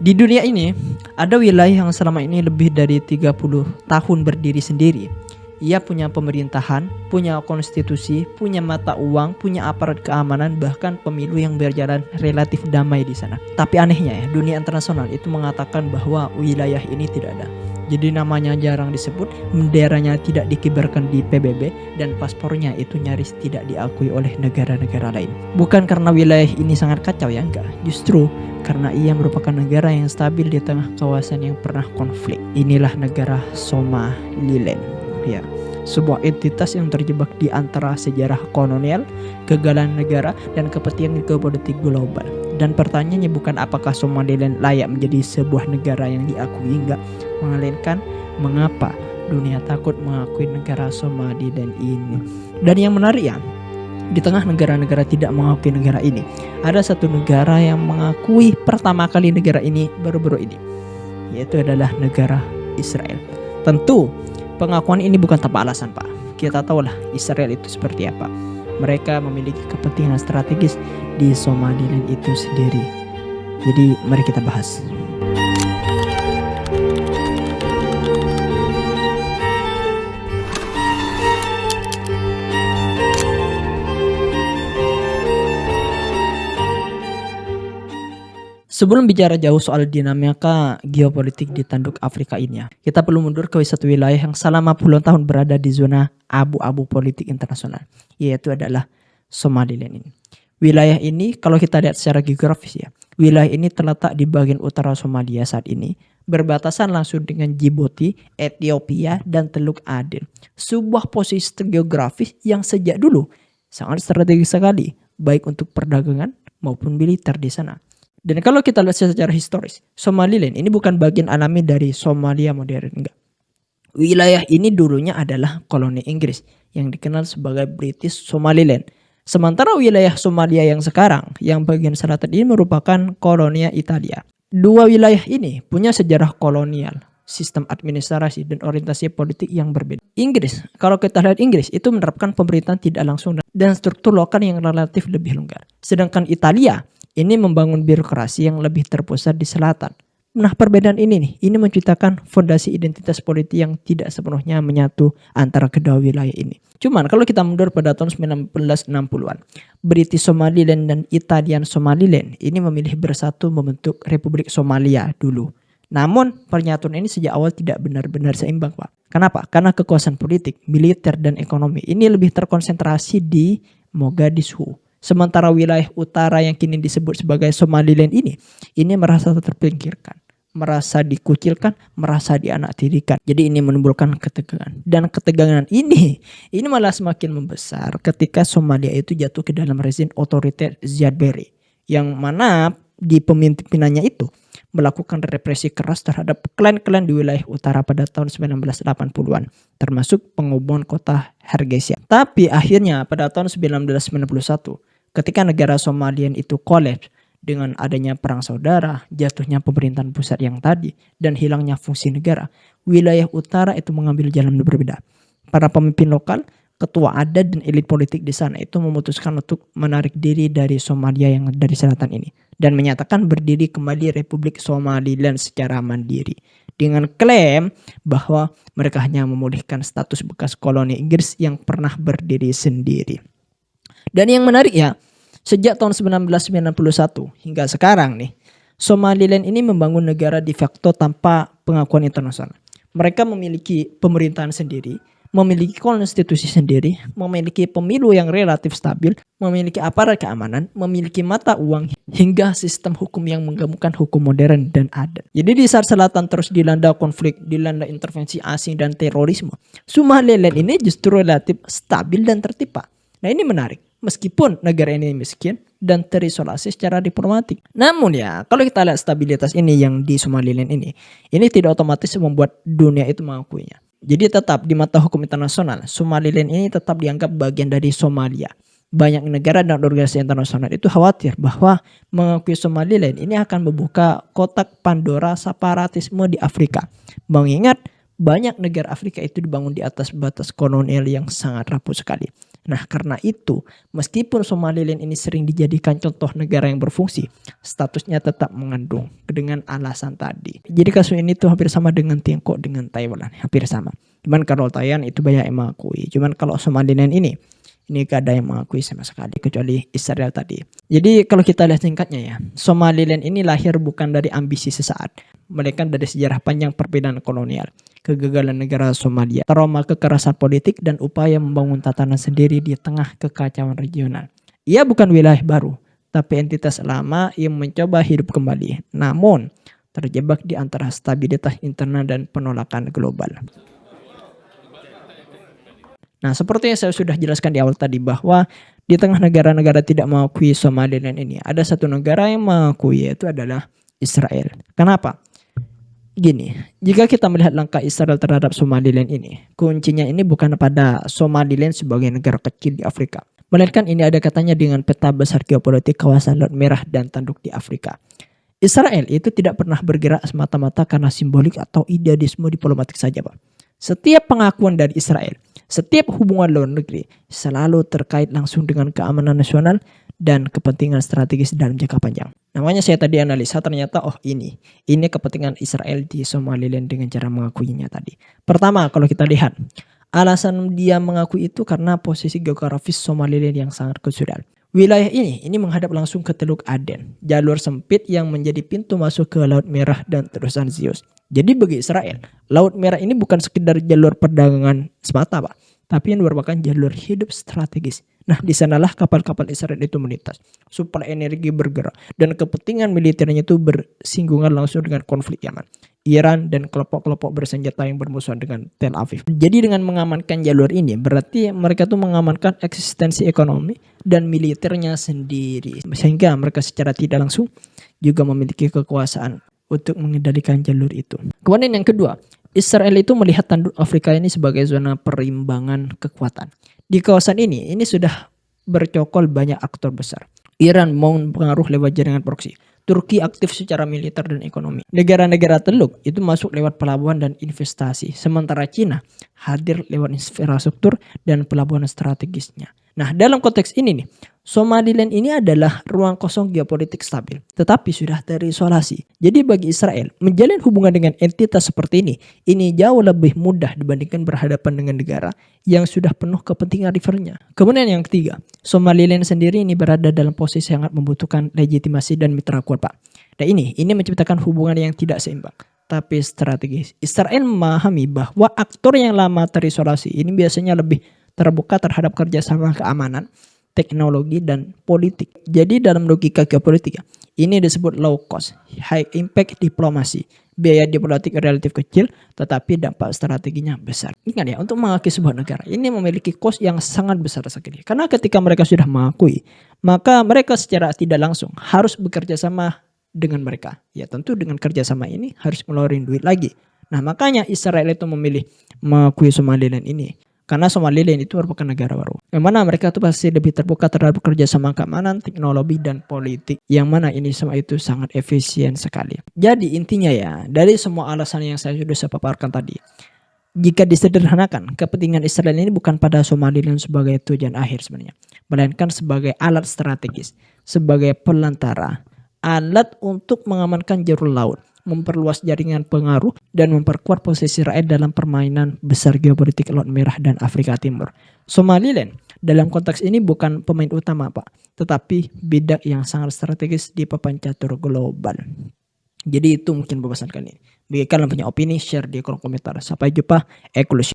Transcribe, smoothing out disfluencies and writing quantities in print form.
Di dunia ini, ada wilayah yang selama ini lebih dari 30 tahun berdiri sendiri. Ia punya pemerintahan, punya konstitusi, punya mata uang, punya aparat keamanan, bahkan pemilu yang berjalan relatif damai di sana. Tapi anehnya ya, dunia internasional itu mengatakan bahwa wilayah ini tidak ada. Jadi namanya jarang disebut, benderanya tidak dikibarkan di PBB, dan paspornya itu nyaris tidak diakui oleh negara-negara lain. Bukan karena wilayah ini sangat kacau ya, enggak. Justru karena ia merupakan negara yang stabil di tengah kawasan yang pernah konflik. Inilah negara Somaliland. Ya, sebuah entitas yang terjebak di antara sejarah kolonial, kegagalan negara, dan kepentingan geopolitik global. Dan pertanyaannya bukan apakah Somaliland layak menjadi sebuah negara yang diakui, enggak, melainkan mengapa dunia takut mengakui negara Somaliland ini. Dan yang menarik ya, di tengah negara-negara tidak mengakui negara ini, ada satu negara yang mengakui pertama kali negara ini baru-baru ini, yaitu adalah negara Israel. Tentu pengakuan ini bukan tanpa alasan, Pak. Kita tahulah Israel itu seperti apa. Mereka memiliki kepentingan strategis di Somaliland itu sendiri. Jadi mari kita bahas. Sebelum bicara jauh soal dinamika geopolitik di tanduk Afrika ini ya, kita perlu mundur ke satu wilayah yang selama puluhan tahun berada di zona abu-abu politik internasional, yaitu adalah Somaliland ini. Wilayah ini kalau kita lihat secara geografis ya, wilayah ini terletak di bagian utara Somalia saat ini, berbatasan langsung dengan Djibouti, Ethiopia, dan Teluk Aden. Sebuah posisi geografis yang sejak dulu sangat strategis sekali, baik untuk perdagangan maupun militer di sana. Dan kalau kita lihat secara historis, Somaliland ini bukan bagian alami dari Somalia modern, enggak. Wilayah ini dulunya adalah koloni Inggris yang dikenal sebagai British Somaliland. Sementara wilayah Somalia yang sekarang, yang bagian selatan ini merupakan kolonia Italia. Dua wilayah ini punya sejarah kolonial, sistem administrasi, dan orientasi politik yang berbeda. Inggris, kalau kita lihat Inggris itu menerapkan pemerintahan tidak langsung dan struktur lokal yang relatif lebih longgar. Sedangkan Italia ini membangun birokrasi yang lebih terpusat di selatan. Nah, perbedaan ini menciptakan fondasi identitas politik yang tidak sepenuhnya menyatu antara kedua wilayah ini. Cuman kalau kita mundur pada tahun 1960-an, British Somaliland dan Italian Somaliland ini memilih bersatu membentuk Republik Somalia dulu. Namun pernyataan ini sejak awal tidak benar-benar seimbang, Pak. Kenapa? Karena kekuasaan politik, militer, dan ekonomi ini lebih terkonsentrasi di Mogadishu. Sementara wilayah utara yang kini disebut sebagai Somaliland ini merasa terpinggirkan, merasa dikucilkan, merasa dianaktirikan. Jadi ini menimbulkan ketegangan. Dan ketegangan ini malah semakin membesar ketika Somalia itu jatuh ke dalam rezim otoriter Siad Barre, yang mana di pemimpinannya itu melakukan represi keras terhadap klan-klan di wilayah utara pada tahun 1980-an, termasuk pengoboman kota Hargeisa. Tapi akhirnya pada tahun 1991, ketika negara Somaliland itu kolaps dengan adanya perang saudara, jatuhnya pemerintahan pusat yang tadi, dan hilangnya fungsi negara, wilayah utara itu mengambil jalan berbeda. Para pemimpin lokal, ketua adat, dan elit politik di sana itu memutuskan untuk menarik diri dari Somalia yang dari selatan ini dan menyatakan berdiri kembali Republik Somaliland secara mandiri dengan klaim bahwa mereka hanya memulihkan status bekas koloni Inggris yang pernah berdiri sendiri. Dan yang menarik ya, sejak tahun 1991 hingga sekarang nih, Somaliland ini membangun negara de facto tanpa pengakuan internasional. Mereka memiliki pemerintahan sendiri, memiliki konstitusi sendiri, memiliki pemilu yang relatif stabil, memiliki aparat keamanan, memiliki mata uang, hingga sistem hukum yang menggabungkan hukum modern dan adat. Jadi di saat selatan terus dilanda konflik, dilanda intervensi asing dan terorisme, Somaliland ini justru relatif stabil dan tertib, Pak. Nah, ini menarik. Meskipun negara ini miskin dan terisolasi secara diplomatik. Namun ya, kalau kita lihat stabilitas ini yang di Somaliland ini tidak otomatis membuat dunia itu mengakuinya. Jadi tetap di mata hukum internasional, Somaliland ini tetap dianggap bagian dari Somalia. Banyak negara dan organisasi internasional itu khawatir bahwa mengakui Somaliland ini akan membuka kotak Pandora separatisme di Afrika. Mengingat banyak negara Afrika itu dibangun di atas batas kolonial yang sangat rapuh sekali. Nah, karena itu, meskipun Somaliland ini sering dijadikan contoh negara yang berfungsi, statusnya tetap mengandung dengan alasan tadi. Jadi kasus ini tuh hampir sama dengan Tiongkok dengan Taiwan, hampir sama. Cuman kalau Thailand itu banyak yang mengakui. Cuman kalau Somaliland ini gak ada yang mengakui sama sekali kecuali Israel tadi. Jadi kalau kita lihat singkatnya ya, Somaliland ini lahir bukan dari ambisi sesaat, melainkan dari sejarah panjang perbedaan kolonial, kegagalan negara Somalia, trauma kekerasan politik, dan upaya membangun tatanan sendiri di tengah kekacauan regional. Ia bukan wilayah baru, tapi entitas lama yang mencoba hidup kembali, namun terjebak di antara stabilitas internal dan penolakan global. Nah, seperti yang saya sudah jelaskan di awal tadi bahwa di tengah negara-negara tidak mengakui Somaliland ini, ada satu negara yang mengakui, yaitu adalah Israel. Kenapa? Gini, jika kita melihat langkah Israel terhadap Somaliland ini, kuncinya ini bukan pada Somaliland sebagai negara kecil di Afrika, melainkan ini ada katanya dengan peta besar geopolitik kawasan Laut Merah dan tanduk di Afrika. Israel itu tidak pernah bergerak semata-mata karena simbolik atau idealisme diplomatik saja, Pak. Setiap pengakuan dari Israel, setiap hubungan luar negeri selalu terkait langsung dengan keamanan nasional dan kepentingan strategis dalam jangka panjang. Namanya saya tadi analisa ternyata ini kepentingan Israel di Somaliland dengan cara mengakuinya tadi. Pertama, kalau kita lihat alasan dia mengakui itu karena posisi geografis Somaliland yang sangat krusial. Wilayah ini menghadap langsung ke Teluk Aden, jalur sempit yang menjadi pintu masuk ke Laut Merah dan terusan Zeus. Jadi bagi Israel, Laut Merah ini bukan sekedar jalur perdagangan semata, Pak, tapi yang merupakan jalur hidup strategis. Nah, di sanalah kapal-kapal Israel itu melintas, suplai energi bergerak, dan kepentingan militernya itu bersinggungan langsung dengan konflik Yaman, Iran, dan kelompok-kelompok bersenjata yang bermusuhan dengan Tel Aviv. Jadi dengan mengamankan jalur ini, berarti mereka tuh mengamankan eksistensi ekonomi dan militernya sendiri. Sehingga mereka secara tidak langsung juga memiliki kekuasaan untuk mengendalikan jalur itu. Kemudian yang kedua, Israel itu melihat tanduk Afrika ini sebagai zona perimbangan kekuatan. Di kawasan ini sudah bercokol banyak aktor besar. Iran mau pengaruh lewat jaringan proksi. Turki aktif secara militer dan ekonomi. Negara-negara Teluk itu masuk lewat pelabuhan dan investasi. Sementara Cina hadir lewat infrastruktur dan pelabuhan strategisnya. Nah, dalam konteks ini nih, Somaliland ini adalah ruang kosong geopolitik stabil, tetapi sudah terisolasi. Jadi bagi Israel, menjalin hubungan dengan entitas seperti ini jauh lebih mudah dibandingkan berhadapan dengan negara yang sudah penuh kepentingan rivalnya. Kemudian yang ketiga, Somaliland sendiri ini berada dalam posisi sangat membutuhkan legitimasi dan mitra kuat, Pak. Dan ini menciptakan hubungan yang tidak seimbang, tapi strategis. Israel memahami bahwa aktor yang lama terisolasi ini biasanya lebih terbuka terhadap kerjasama keamanan, teknologi, dan politik. Jadi dalam logika geopolitik ini disebut low cost, high impact diplomasi. Biaya diplomatik relatif kecil, tetapi dampak strateginya besar. Ingat ya, untuk mengakui sebuah negara ini memiliki cost yang sangat besar sekali. Karena ketika mereka sudah mengakui, maka mereka secara tidak langsung harus bekerja sama dengan mereka. Ya tentu dengan kerjasama ini harus ngeluarin duit lagi. Nah makanya Israel itu memilih mengakui Somaliland ini. Karena Somaliland itu merupakan negara baru, yang mana mereka itu pasti lebih terbuka terhadap kerjasama keamanan, teknologi, dan politik, yang mana ini semua itu sangat efisien sekali. Jadi intinya ya, dari semua alasan yang saya sudah paparkan tadi, jika disederhanakan, kepentingan Israel ini bukan pada Somaliland sebagai tujuan akhir sebenarnya, melainkan sebagai alat strategis, sebagai pelantara, alat untuk mengamankan jalur laut, memperluas jaringan pengaruh, dan memperkuat posisi rakyat dalam permainan besar geopolitik Laut Merah dan Afrika Timur. Somaliland dalam konteks ini bukan pemain utama, Pak, tetapi bidak yang sangat strategis di papan catur global. Jadi itu mungkin pembahasan kali ini. Bagi kalian punya opini, share di kolom komentar. Sampai jumpa, eksklusif.